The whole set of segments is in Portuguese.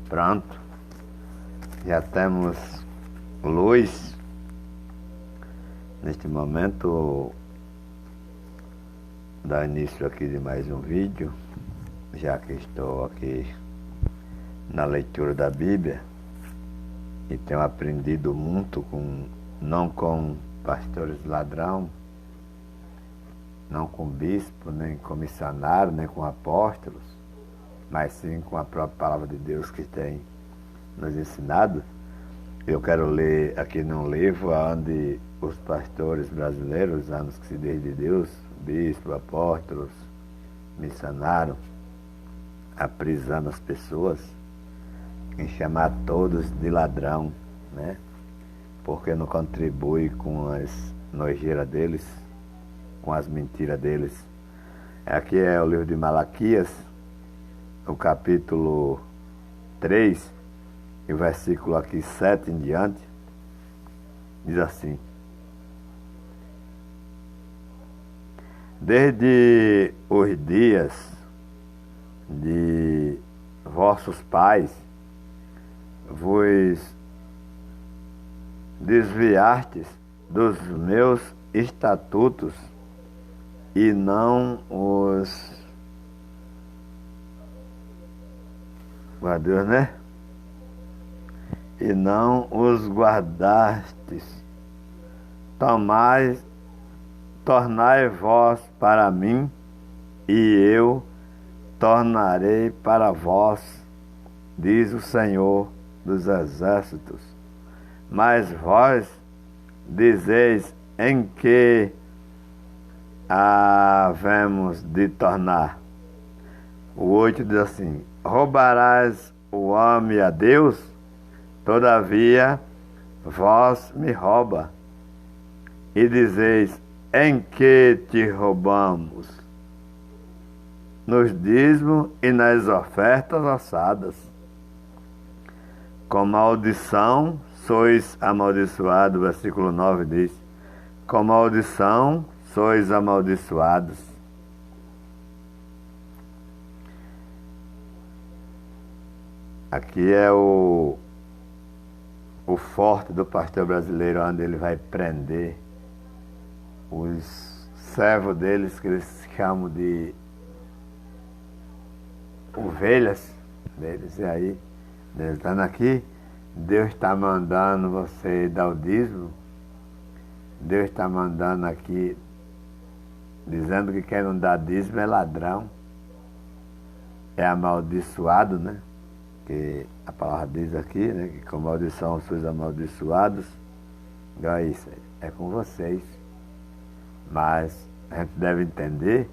Pronto, já temos luz. Neste momento, dar início aqui de mais um vídeo, já que estou aqui na leitura da Bíblia e tenho aprendido muito não com pastores ladrão, não com bispo, nem com missionário, nem com apóstolos, mas sim com a própria palavra de Deus que tem nos ensinado. Eu quero ler aqui num livro onde os pastores brasileiros, anos que se diz de Deus, bispo, apóstolos, missionários, aprisionam as pessoas em chamar todos de ladrão, né? Porque não contribui com as nojeiras deles, com as mentiras deles. Aqui é o livro de Malaquias, o capítulo 3, e o versículo aqui 7 em diante, diz assim: desde os dias de vossos pais, vos desviastes dos meus estatutos e não os... Deus, né? E não os guardastes. Tornai vós para mim, e eu tornarei para vós, diz o Senhor dos Exércitos. Mas vós dizeis: em que havemos de tornar? O 8 diz assim: roubarás o homem a Deus? Todavia vós me rouba. E dizeis: em que te roubamos? Nos dízimos e nas ofertas assadas. Com maldição sois amaldiçoados. Versículo 9 diz: com maldição sois amaldiçoados. Aqui é o forte do pastor brasileiro, onde ele vai prender os servos deles, que eles chamam de ovelhas deles. E aí, ele estando aqui, Deus está mandando você dar o dízimo. Deus está mandando aqui, dizendo que quem não dá dízimo é ladrão, é amaldiçoado, né? Que a palavra diz aqui, né, que com maldição sois amaldiçoados. Então é isso, é com vocês. Mas a gente deve entender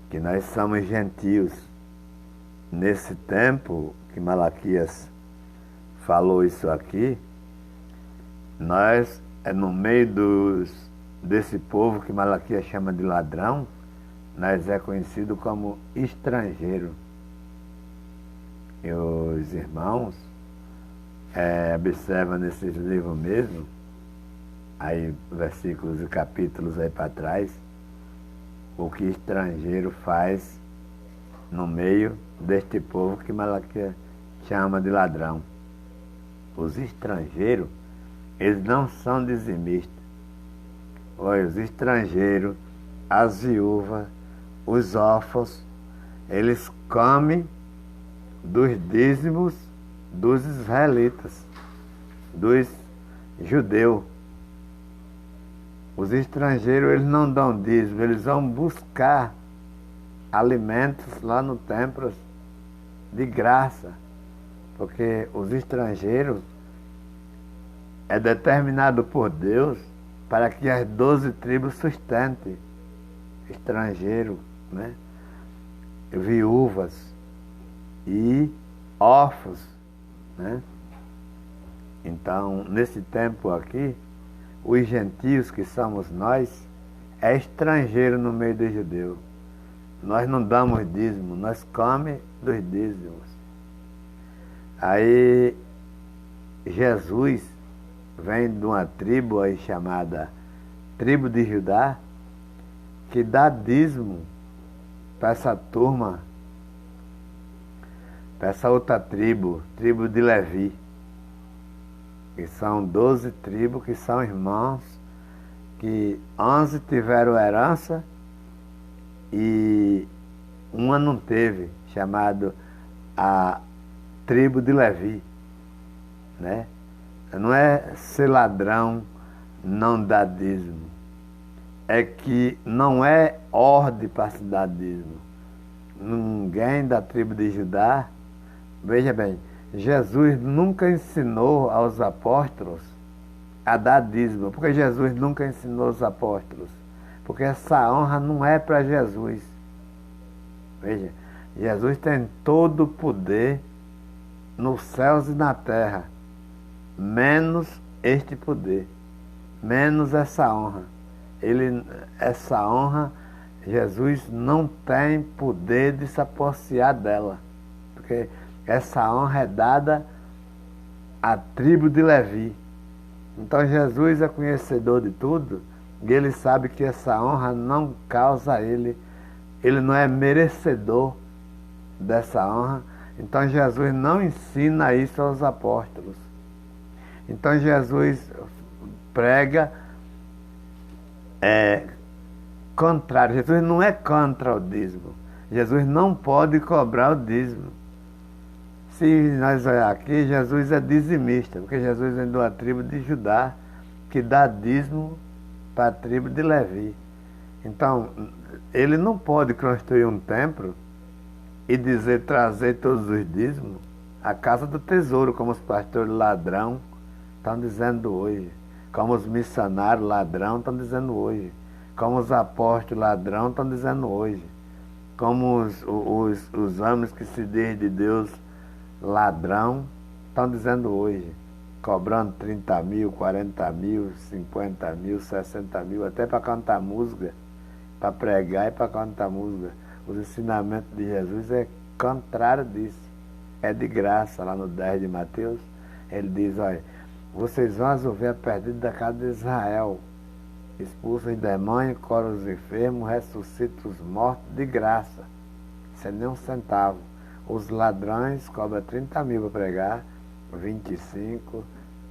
que nós somos gentios. Nesse tempo que Malaquias falou isso aqui, nós, no meio desse povo que Malaquias chama de ladrão, nós é conhecido como estrangeiro. E os irmãos observam nesses livros mesmo, aí versículos e capítulos aí para trás, o que estrangeiro faz no meio deste povo que Malaquias chama de ladrão. Os estrangeiros, eles não são dizimistas. Olha, os estrangeiros, as viúvas, os órfãos, eles comem dos dízimos dos israelitas, dos judeus. Os estrangeiros, eles não dão dízimo, eles vão buscar alimentos lá no templo de graça, porque os estrangeiros é determinado por Deus para que as 12 tribos sustentem estrangeiro, né? Viúvas e órfãos, né? Então, nesse tempo aqui, os gentios, que somos nós, é estrangeiro no meio dos judeus. Nós não damos dízimo, nós comemos dos dízimos. Aí Jesus vem de uma tribo aí chamada tribo de Judá, que dá dízimo para essa turma essa outra tribo, tribo de Levi, que são 12 tribos, que são irmãos, que 11 tiveram herança e uma não teve, chamado a tribo de Levi, né? Não é ser ladrão, não dar dízimo. É que não é ordem para se dar dízimo. Ninguém da tribo de Judá, veja bem, Jesus nunca ensinou aos apóstolos a dar dízimo. Porque Jesus nunca ensinou aos apóstolos? Porque essa honra não é para Jesus. Veja, Jesus tem todo o poder nos céus e na terra, menos este poder, menos essa honra. Essa honra, Jesus não tem poder de se apossar dela, porque essa honra é dada à tribo de Levi. Então Jesus é conhecedor de tudo e ele sabe que essa honra não causa a ele não é merecedor dessa honra. Então Jesus não ensina isso aos apóstolos. Então Jesus prega contrário. Jesus não é contra o dízimo. Jesus não pode cobrar o dízimo. Se nós olhar aqui, Jesus é dizimista, porque Jesus vem da tribo de Judá, que dá dízimo para a tribo de Levi. Então, ele não pode construir um templo e trazer todos os dízimos à casa do tesouro, como os pastores ladrão estão dizendo hoje, como os missionários ladrão estão dizendo hoje, como os apóstolos ladrão estão dizendo hoje, como os homens que se dizem de Deus ladrão estão dizendo hoje, cobrando 30 mil, 40 mil, 50 mil, 60 mil, até para cantar música, para pregar e para cantar música. Os ensinamentos de Jesus é contrário disso, é de graça. Lá no 10 de Mateus, ele diz, olha, vocês vão as ovelhas perdidas da casa de Israel, expulsam os demônios, curam os enfermos, ressuscitam os mortos de graça, sem nem um centavo. Os ladrões cobram 30 mil para pregar, 25,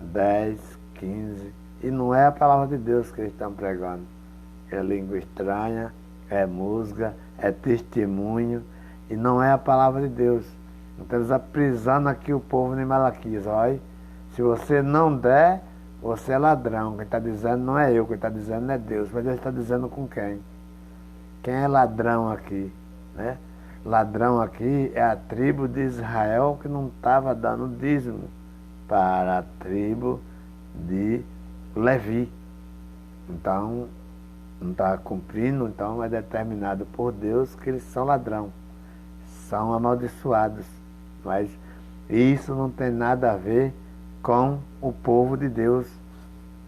10, 15, e não é a palavra de Deus que eles estão pregando. É língua estranha, é música, é testemunho, e não é a palavra de Deus. Então eles aprisionam aqui o povo em Malaquias. Olha, se você não der, você é ladrão. Quem está dizendo não é eu, quem está dizendo é Deus. Mas Deus está dizendo com quem? Quem é ladrão aqui, né? Ladrão aqui é a tribo de Israel que não estava dando dízimo para a tribo de Levi. Então, não está cumprindo, então é determinado por Deus que eles são ladrão, são amaldiçoados. Mas isso não tem nada a ver com o povo de Deus,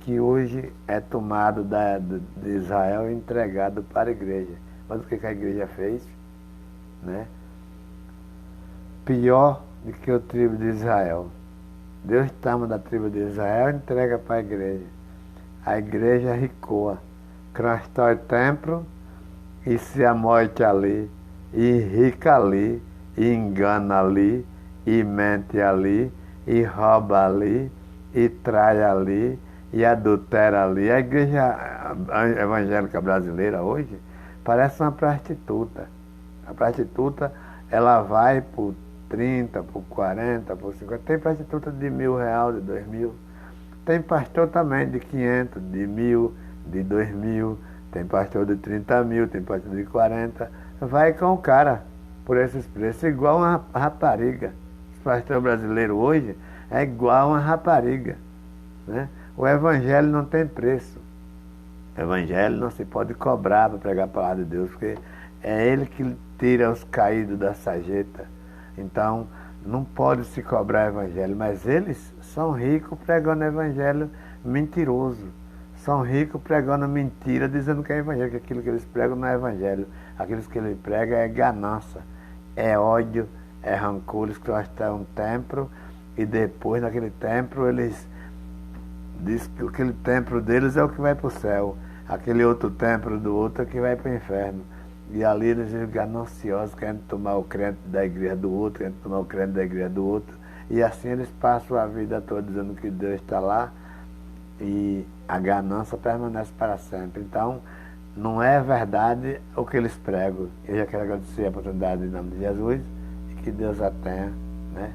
que hoje é tomado de Israel e entregado para a igreja. Mas o que a igreja fez? Né? Pior do que o tribo de Israel. Deus toma da tribo de Israel e entrega para a igreja. A igreja ricoa, constrói templo e se amorte ali, e rica ali, e engana ali, e mente ali, e rouba ali, e trai ali, e adultera ali. A igreja evangélica brasileira hoje parece uma prostituta. A prostituta, ela vai por 30, por 40, por 50. Tem prostituta de R$1.000, de 2.000. Tem pastor também de 500, de 1.000, de 2.000. Tem pastor de 30 mil, tem pastor de 40. Vai com o cara por esses preços, igual uma rapariga. O pastor brasileiro hoje é igual uma rapariga, né? O evangelho não tem preço. O evangelho não se pode cobrar para pregar a palavra de Deus, porque é ele que tira os caídos da sarjeta. Então, não pode se cobrar evangelho, mas eles são ricos pregando evangelho mentiroso. São ricos pregando mentira, dizendo que é evangelho, que aquilo que eles pregam não é evangelho. Aquilo que eles pregam é ganância, é ódio, é rancor. Eles constroem um templo e depois naquele templo eles dizem que aquele templo deles é o que vai para o céu. Aquele outro templo do outro é que vai para o inferno. E ali eles vivem gananciosos, querendo tomar o crédito da igreja do outro, querendo tomar o crédito da igreja do outro. E assim eles passam a vida toda dizendo que Deus está lá e a ganância permanece para sempre. Então, não é verdade o que eles pregam. Eu já quero agradecer a oportunidade em nome de Jesus e que Deus a tenha, né?